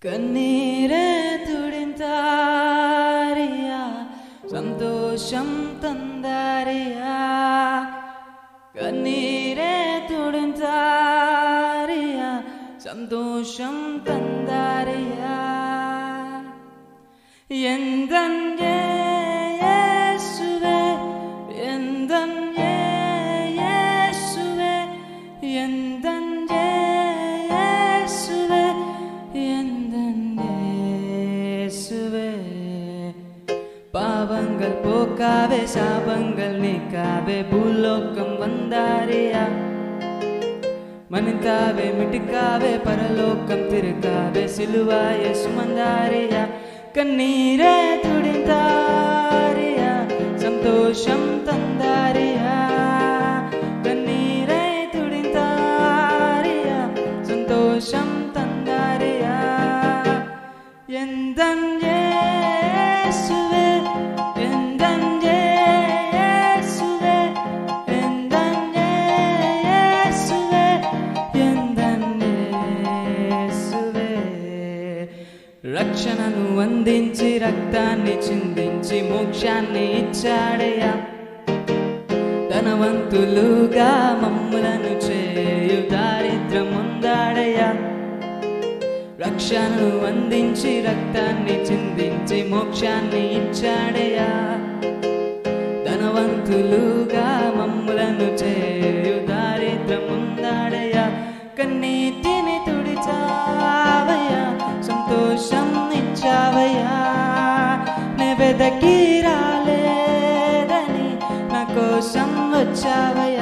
కన్నీరే తుడింతారియా సంతోషం తందారియా కన్నీరే తుడింతారియా సంతోషం తందారియా ఎందన్యే యేసువే ఎందన్యే యేసువే ఎందన్యే యేసువే ఎందన్యే യേശുവേ பாவங்கள் போக்காவே சாபங்கள் நீக்காவே பூலோகம் வந்தாரியா மனிதாவே மிட்டுக்காவே பரலோகம் திருக்காவே சிலுவாயை சுமந்தாரியா கண்ணீரே துடிந்தாரியா சந்தோஷம் தந்தாரியா கண்ணீரே துடிந்தாரியா சந்தோஷம் தந்தாரியா எந்தன் இயேசுவே எந்தன் இயேசுவே எந்தன் இயேசுவே எந்தன் இயேசுவே రక్షణను అందించి రక్తాన్ని చిందించి మోక్షాన్ని ఇచ్చాడయ్యా ధనవంతులుగా మమ్ములను చేయు దారిద్ర్యం ఉందాడయ్యా రక్షణను అందించి రక్తాన్ని చిందించి మోక్షాన్ని ఇచ్చాడయ్యా ధనవంతులుగా మమ్ములను చేయు దారిద్ర్యం ఉందాడయ్యా కన్నీటిని తుడిచావయ్యా సంతోషం ఇచ్చావయ్యా నే వెదకి రాలేదని నా కోసం వచ్చావయ్యా